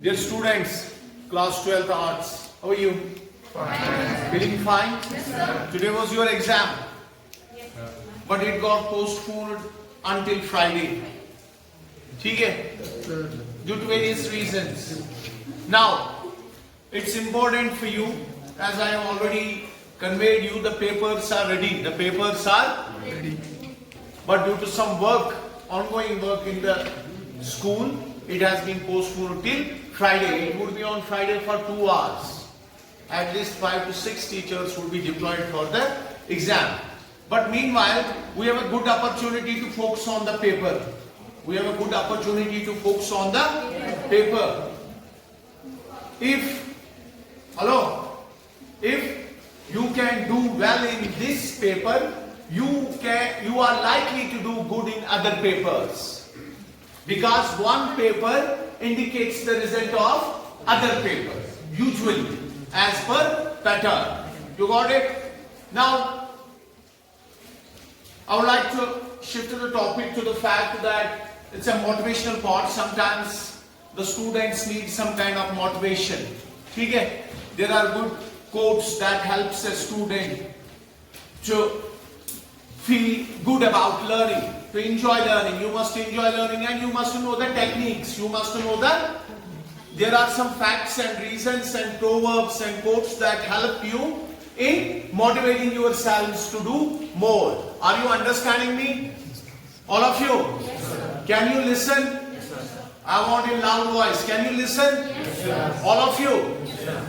Dear students, class 12th arts, how are you? Fine. Feeling fine? Yes, sir. Today was your exam, Yes. but it got postponed until Friday. ठीक है? Due to various reasons. Now, it's important for you, as I have already conveyed you, the papers are ready. The papers are ready. But due to some work, ongoing work in the school, it has been postponed till Friday. It would be on Friday for 2 hours. At least 5 to 6 teachers would be deployed for the exam. But meanwhile, we have a good opportunity to focus on the paper. We have a good opportunity to focus on the paper. If you can do well in this paper, you are likely to do good in other papers. Because one paper indicates the result of other papers, usually, as per pattern. You got it? Now, I would like to shift the topic to the fact that it's a motivational part. Sometimes the students need some kind of motivation. Okay? There are good quotes that helps a student to feel good about learning, to enjoy learning. You must enjoy learning and you must know the techniques. You must know that there are some facts and reasons and proverbs and quotes that help you in motivating yourselves to do more. Are you understanding me? All of you? Yes, sir. Can you listen? Yes, sir. I want a loud voice. Can you listen? Yes, sir. All of you?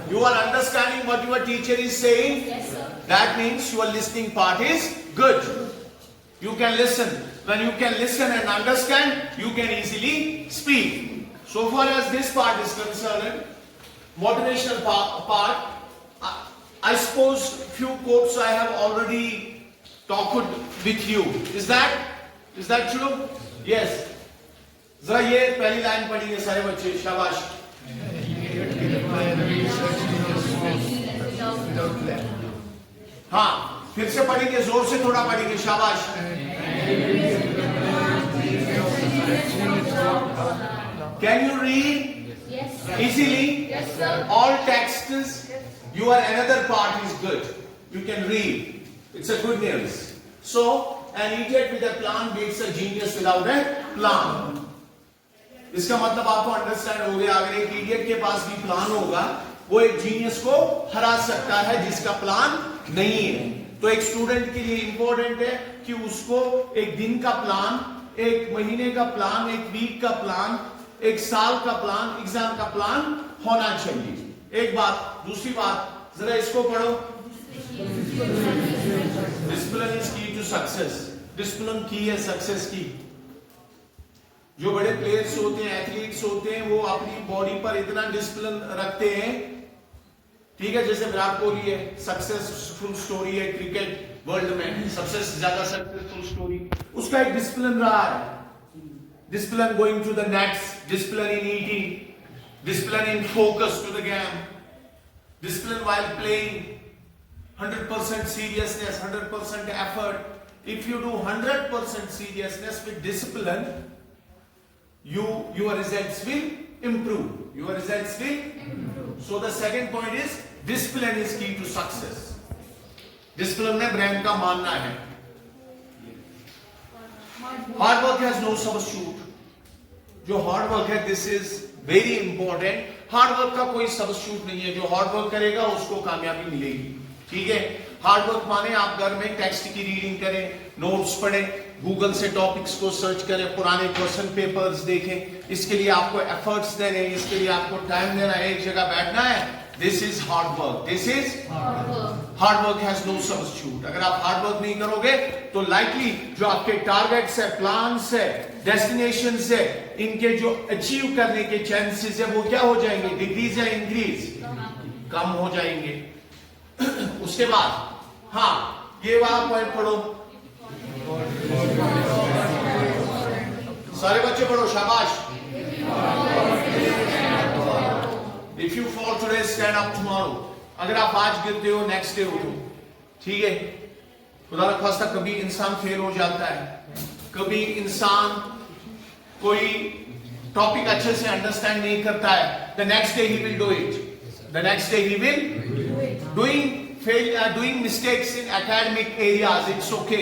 You are understanding what your teacher is saying? Yes, sir. That means your listening part is good. You can listen. When you can listen and understand, you can easily speak. So far as this part is concerned, motivational part, I suppose few quotes I have already talked with you. Is that true? Yes. जरा ये पहली line पढ़िए सारे बच्चे, शाबाश. हाँ, फिर से पढ़ेंगे, जोर से थोड़ा पढ़ेंगे, शाबाश. Can you read Yes, sir. easily? Yes, sir. All texts, your another part is good. You can read. It's a good news. So, an idiot with a plan beats a genius without a plan. इसका मतलब आपको understand हो गया. अगर एक idiot के पास भी plan होगा, वो एक जीनियस को हरा सकता है जिसका प्लान नहीं है. तो एक स्टूडेंट के लिए इंपॉर्टेंट है कि उसको एक दिन का प्लान, एक महीने का प्लान, एक वीक का प्लान, एक साल का प्लान, एग्जाम का प्लान होना चाहिए. एक बात. दूसरी बात, जरा इसको पढ़ो. डिसिप्लिन इज की टू सक्सेस. डिसिप्लिन की है सक्सेस की. जो बड़े प्लेयर्स होते हैं, एथलीट्स होते हैं, वो अपनी बॉडी पर इतना डिसिप्लिन रखते हैं. ठीक है, जैसे विराट कोहली है, सक्सेसफुल स्टोरी है क्रिकेट वर्ल्ड में, सबसे ज्यादा सक्सेसफुल स्टोरी. उसका एक डिसिप्लिन रहा है. Discipline going to the nets, discipline in eating, discipline in focus to the game, discipline while playing, 100% seriousness, 100% effort. If you do 100% seriousness with discipline, your results will improve. Your results will improve. So the second point is discipline is key to success. Discipline में brand का मानना है. Hard work has no substitute. जो hard work है, this is very important. Hard work का कोई substitute नहीं है. जो hard work करेगा उसको कामयाबी मिलेगी. ठीक है. हार्ड वर्क माने आप घर में टेक्स्ट की रीडिंग करें, नोट्स पढ़ें, गूगल से टॉपिक्स को सर्च करें, पुराने क्वेश्चन पेपर्स देखें. इसके लिए आपको एफर्ट्स देने हैं, इसके लिए आपको टाइम देना है, एक जगह बैठना है. This is hard work. This is hard work has no substitute. अगर आप हार्ड वर्क नहीं करोगे तो लाइकली जो आपके टारगेट्स है, प्लान्स है, डेस्टिनेशंस है, इनके जो अचीव करने के चांसेस है वो क्या हो जाएंगे? डिक्रीज या इंक्रीज? कम हो जाएंगे. उसके बाद हाँ, ये वाला पॉइंट पढ़ो. सारे बच्चे पढ़ो, शाबाश. If you fall today, stand up tomorrow. अगर आप आज गिरते हो, नेक्स्ट डे उठो. ठीक है. खुदा न खास्ता कभी इंसान फेल हो जाता है, कभी इंसान कोई टॉपिक अच्छे से अंडरस्टैंड नहीं करता है, the next day he will do it, the next day he will doing mistakes in academic areas, it's okay.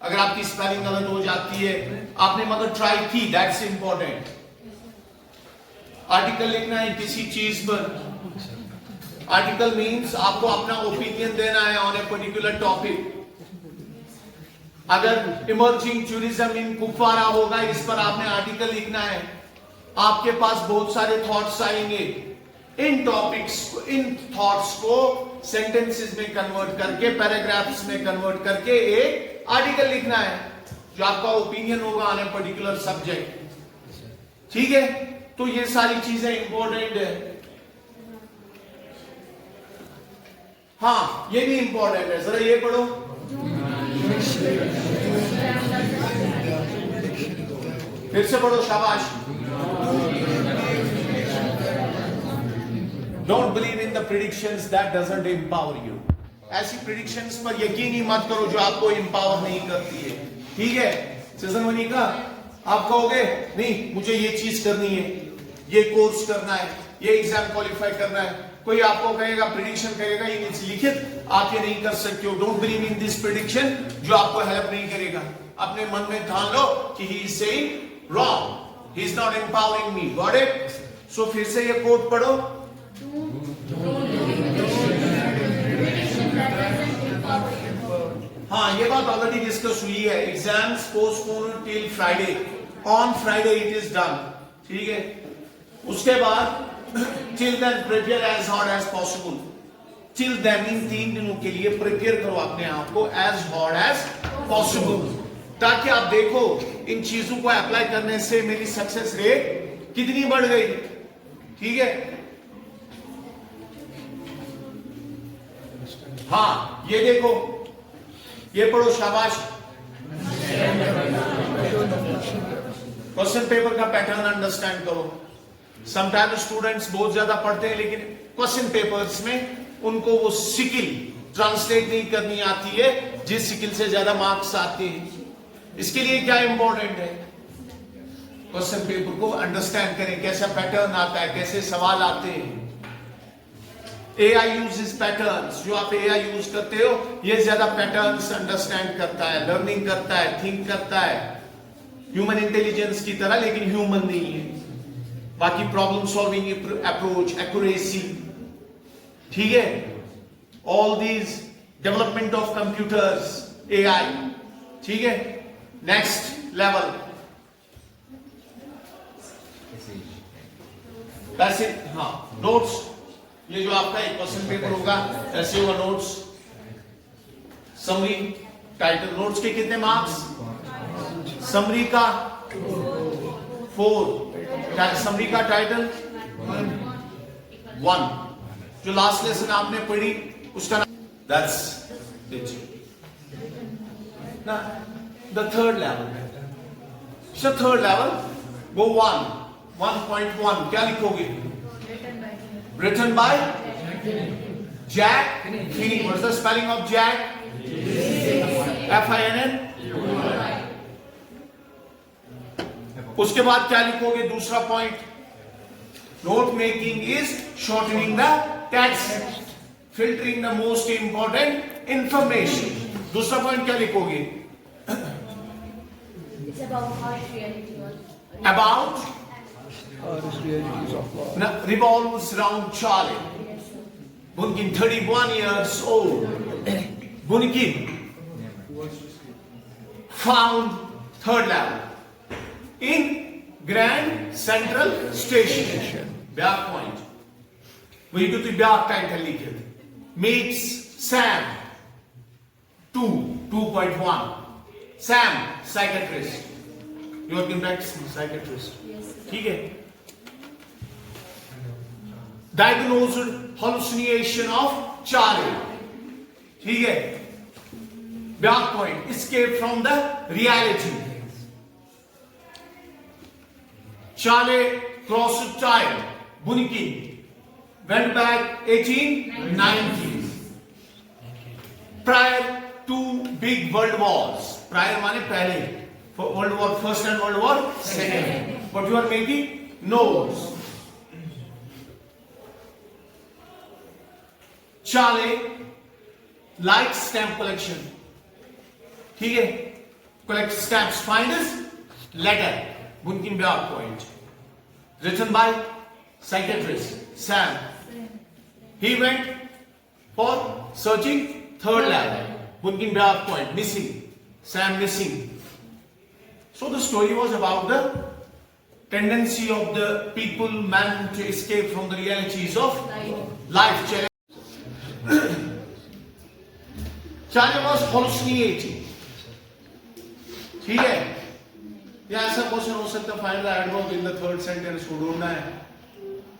अगर आपकी स्पेलिंग गलत हो जाती है, आपने मगर ट्राई की, दैट्स इंपॉर्टेंट। आर्टिकल लिखना है किसी चीज पर, आर्टिकल मींस आपको अपना ओपिनियन देना है ऑन ए पर्टिकुलर टॉपिक। अगर इमर्जिंग टूरिज्म इन कुपवारा होगा, इस पर आपने आर्टिकल लिखना है, आपके पास बहुत सारे थॉट्स आएंगे, इन टॉपिक्स को, इन थॉट्स को सेंटेंसेस में कन्वर्ट करके, पैराग्राफ्स में कन्वर्ट करके एक आर्टिकल लिखना है जो आपका ओपिनियन होगा ऑन ए पर्टिकुलर सब्जेक्ट। ठीक है, तो ये सारी चीजें इंपॉर्टेंट है। हाँ, ये भी इंपॉर्टेंट है, जरा ये पढ़ो। फिर से पढ़ो, शाबाश। Don't believe in the predictions that doesn't empower you. ऐसी प्रिडिक्शंस पर यकीन ही मत करो जो आपको एम्पावर नहीं करती है। ठीक है, सीजन 1 का आप कहोगे नहीं मुझे ये चीज करनी है, ये कोर्स करना है, ये एग्जाम क्वालिफाई करना है, कोई आपको कहेगा, प्रिडिक्शन कहेगा, ये लिखित आप ये नहीं कर सकते हो, don't believe in this prediction जो आपको हेल्प नहीं करेगा। अपने मन में ठान लो कि he is saying wrong, he is not empowering me, got it. So फिर से ये कोट पढ़ो। हाँ, ये बात ऑलरेडी डिस्कस हुई है, exams postpone till Friday, on Friday it is done. ठीक है, उसके बाद till then prepare as hard as possible, till then इन 3 दिनों के लिए प्रिपेयर करो अपने आप को as hard as possible, ताकि आप देखो इन चीजों को अप्लाई करने से मेरी सक्सेस रेट कितनी बढ़ गई। ठीक है, हाँ ये देखो, ये पढ़ो, शाबाश। क्वेश्चन पेपर का पैटर्न अंडरस्टैंड करो। समटाइम्स स्टूडेंट्स बहुत ज्यादा पढ़ते हैं लेकिन क्वेश्चन पेपर्स में उनको वो स्किल ट्रांसलेट नहीं करनी आती है जिस स्किल से ज्यादा मार्क्स आते हैं। इसके लिए क्या इंपॉर्टेंट है, क्वेश्चन पेपर को अंडरस्टैंड करें, कैसा पैटर्न आता है, कैसे सवाल आते हैं। एआई यूजेस पैटर्न्स, जो आप एआई यूज करते हो ये ज्यादा पैटर्न्स अंडरस्टैंड करता है, लर्निंग करता है, थिंक करता है, ह्यूमन इंटेलिजेंस की तरह, लेकिन ह्यूमन नहीं है। बाकी प्रॉब्लम सॉल्विंग अप्रोच, एक्यूरेसी, ठीक है, all these development of computers, AI. ठीक है, नेक्स्ट लेवल पैसे। हाँ, नोट्स, ये जो आपका एक क्वेश्चन पेपर होगा ऐसे होगा, नोट्स, समरी, टाइटल। नोट्स के कितने मार्क्स, समरी का 4, समरी का टाइटल 1, जो लास्ट लेसन आपने पढ़ी उसका नाम, दैट्स इट। ना द थर्ड लेवल वो 1.1 क्या लिखोगे, written by Jack Finney. What is the spelling of Jack? Finn. उसके बाद क्या लिखोगे, दूसरा point, note making is shortening the text, filtering the most important information. दूसरा पॉइंट क्या लिखोगे, about revolves around Charlie. Bunkin 31 years old. Bunkin found third level in Grand Central Station. Back point. We do the back title लिखे, meets Sam 2.1. Sam psychiatrist. You are correct, psychiatrist. ठीक है, diagnosed hallucination of Charlie. ठीक है, back point, escape from the reality. Charlie crossed time. Bunkin went back 1890. Prior to big world wars. Prior माने पहले, World War First and World War Second. what you are making? Nose. Charlie likes stamp collection. ठीक है, collect stamps. Find his letter. Bunkin Biak point. Written by psychiatrist Sam. He went for searching third lab. Bunkin Biak point missing. Sam missing. So the story was about the tendency of the people, man, to escape from the realities of life. Charlie was hallucinating. ठीक है, या ऐसा question हो सकता है, find the adverb in the third sentence को ढूंढना है.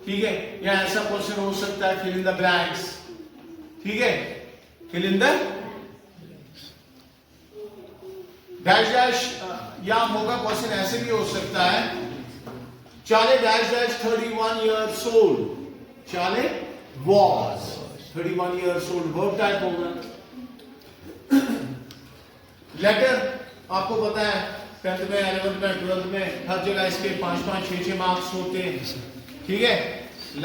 ठीक है, या ऐसा क्वेश्चन हो सकता है, फिल इन द ब्लैंक्स. ठीक है, fill in the dash dash, या होगा क्वेश्चन ऐसे भी हो सकता है, Charlie dash dash 31 years old. Charlie was 31 years old. Verb type होगा. लेटर आपको पता है 10th में, 11th में, 12th में हर जगह इसके 5-5, 6-6 मार्क्स होते हैं. ठीक है,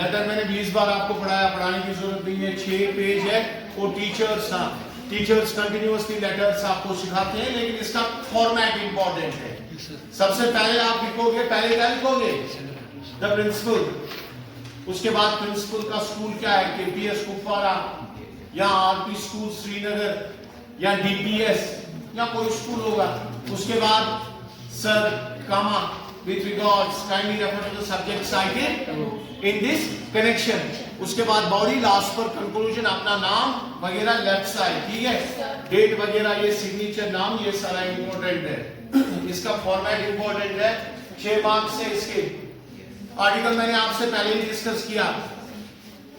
लेटर मैंने 20 बार आपको पढ़ाया, पढ़ाने की जरूरत नहीं है. 6 पेज है. वो टीचर्स, टीचर्स कंटिन्यूअसली लेटर्स आपको सिखाते हैं, लेकिन इसका फॉर्मेट इंपॉर्टेंट है. सबसे पहले आप लिखोगे, पहले क्या लिखोगे? The principal. उसके बाद प्रिंसिपल का स्कूल क्या है? केपीएस कुपवारा, या आरपी स्कूल श्रीनगर, या डीपीएस, या कोई स्कूल होगा. उसके बाद sir, comma, with regards, kindly refer to the subject cited in this connection. उसके बाद बॉडी, लास्ट पर कंक्लूजन, अपना नाम वगैरह लेफ्ट साइड. ठीक है, डेट वगैरह, ये सिग्नेचर, नाम, ये सारा इंपॉर्टेंट है. इसका फॉर्मेट इंपॉर्टेंट है. 6 मार्क्स है इसके. आर्टिकल मैंने आपसे पहले ही डिस्कस किया.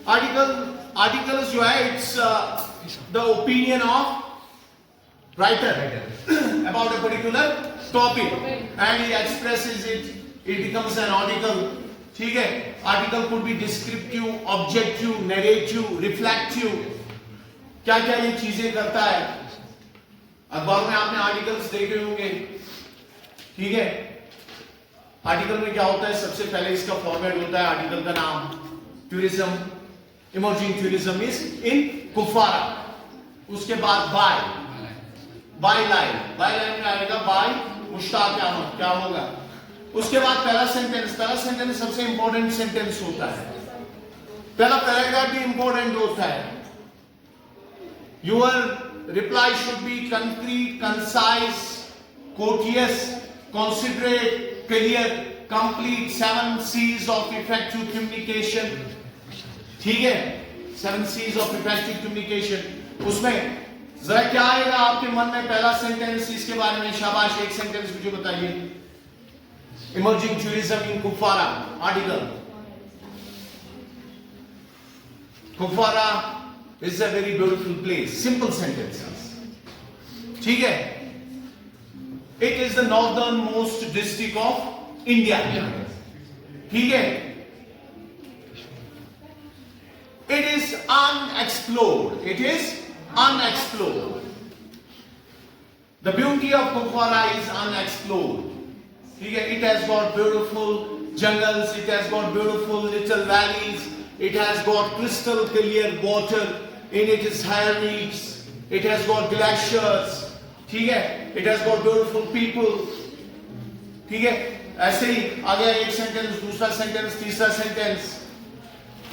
आर्टिकल जो है, it's the opinion of writer about a particular topic and he expresses it, it becomes an article. ठीक है, article could be descriptive, objective, narrative, reflective. क्या क्या ये चीजें करता है. अखबार में आपने आर्टिकल्स देखे होंगे. ठीक है, आर्टिकल में क्या होता है? सबसे पहले इसका फॉर्मेट होता है, आर्टिकल का नाम, tourism, emerging tourism is in Kupwara. उसके बाद बाय लाइन में आएगा बाय मुश्ताक अहमद, क्या होगा? उसके बाद पहला सेंटेंस सबसे इंपॉर्टेंट सेंटेंस होता है. पहला पैराग्राफ भी इंपॉर्टेंट होता है. Your reply should be concrete, concise, courteous, considerate, clear, complete. 7 C's of effective communication. ठीक है, 7 C's ऑफ इफेक्टिव कम्युनिकेशन. उसमें जरा क्या आएगा आपके मन में? पहला सेंटेंस, इसके बारे में शाबाश, एक सेंटेंस मुझे बताइए. Emerging tourism in Kupwara. Article, Kupwara is a very beautiful place. Simple sentences. ठीक है, it is the northern most district of India. ठीक है, it is unexplored. It is unexplored. The beauty of Kupwara is unexplored. It has got beautiful jungles, it has got beautiful little valleys, it has got crystal clear water in its higher reaches, it has got glaciers. It has got beautiful people. ऐसे ही आगे एक sentence, दूसरा sentence, तीसरा sentence,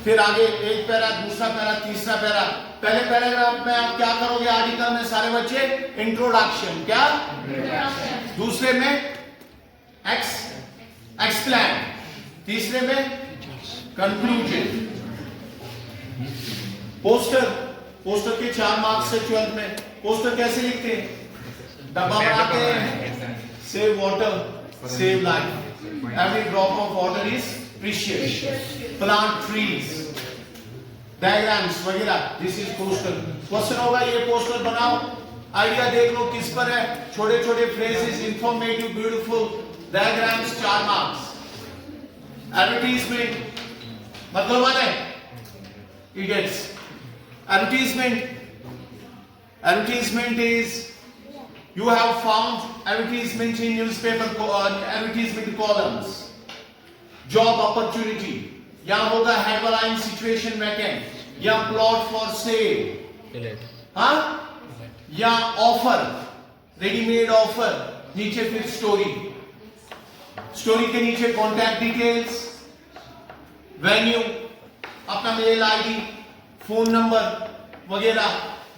फिर आगे एक para, दूसरा para, तीसरा पैरा. पहले पैराग्राफ में आप क्या करोगे? आर्टिकल में सारे बच्चे इंट्रोडक्शन, क्या? दूसरे में एक्सप्लेन, तीसरे में कंक्लूजन. पोस्टर के 4 मार्क्स से 12th में. पोस्टर कैसे लिखते हैं? डब्बा बनाते हैं, save water, save life, every drop of water is precious, plant trees, diagrams वगैरह. This is poster. क्वेश्चन होगा, ये पोस्टर बनाओ, आइडिया देख लो किस पर है. छोटे छोटे phrases, informative, beautiful, diagrams, 4 marks. Advertisement मतलब क्या है? Idiots. Advertisement is, you have found advertisement in newspaper, advertisement columns. Job opportunity, या होगा हेड वाला इन सिचुएशन वैकेंट, या प्लॉट फॉर सेल, हाँ, या ऑफर, रेडीमेड ऑफर, नीचे फिर स्टोरी, स्टोरी के नीचे कॉन्टैक्ट डिटेल्स, वेन्यू, अपना मेल आईडी, फोन नंबर वगैरह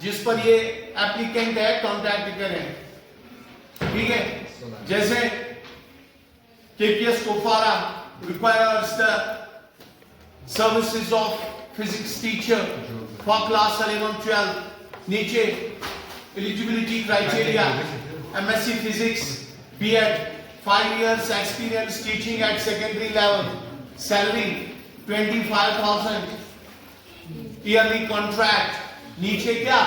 जिस पर ये एप्लीकेंट है कॉन्टैक्ट करें, ठीक है। जैसे KPS कोफारा requires the services of physics teacher for class 11-12, नीचे eligibility criteria, MSc physics, B.Ed, 5 years experience teaching at secondary level, salary 25,000, yearly contract, नीचे क्या,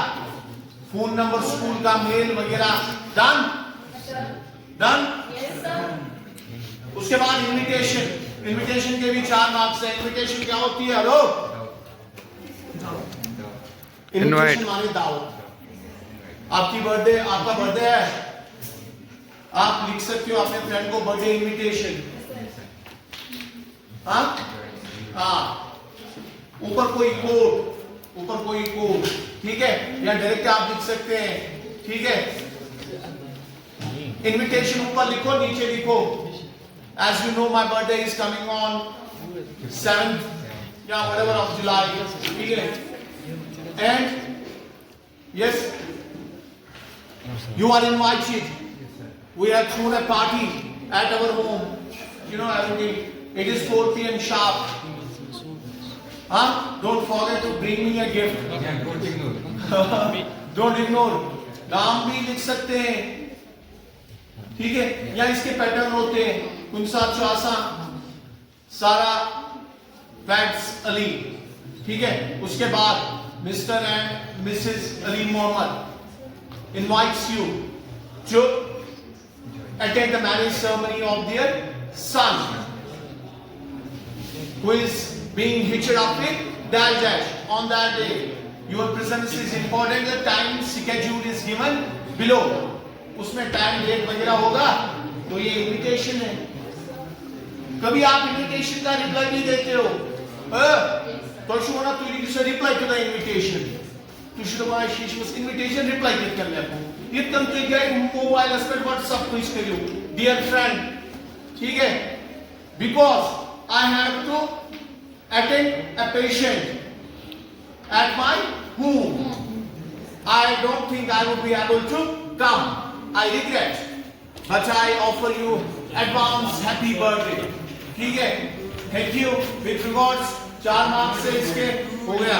फोन नंबर, स्कूल का मेल वगैरह, डन डन। उसके बाद इनविटेशन, इनविटेशन के भी 4 marks है। इनविटेशन क्या होती है? हेलो, इनविटेशन माने दावत। आपकी बर्थडे, आपका बर्थडे है, आप लिख सकते हो अपने फ्रेंड को बर्थडे इनविटेशन, हाँ हाँ, ऊपर कोई कोड, ऊपर कोई कोड, ठीक है, या डायरेक्ट आप लिख सकते हैं, ठीक है। इनविटेशन ऊपर लिखो, नीचे लिखो, as you know my birthday is coming on 7th, yeah, whatever of July, ठीक है, and yes, you are invited, we have thrown a party at our home, you know everything, it is 4 PM sharp, huh? Don't forget to bring me a gift, don't ignore, नाम भी लिख सकते हैं, ठीक है, या इसके पैटर्न होते हैं, कुनसा चासा, सारा फैट्स अली, ठीक है। उसके बाद Mr and Mrs Ali Mohammad invites you to attend the marriage ceremony of their son who is being hitched up with dash dash on that day. Your presence is important. The time schedule is given below. उसमें time date वगैरह होगा, तो ये invitation है। कभी आप invitation का reply नहीं देते हो, तो शुरू ना तू इनसे रिप्लाई टू द इनविटेशन, तू शुरू में शीश इनविटेशन रिप्लाई कर ले आपको, ये तुम तो गए मोबाइल पर व्हाट्सएप को इस करियो, डियर फ्रेंड, ठीक है, because I have to attend a patient at my home, I don't think I would be able to come, I regret, but I offer you advance happy birthday, ठीक है, thank you, with regards, 4 marks से इसके हो गया।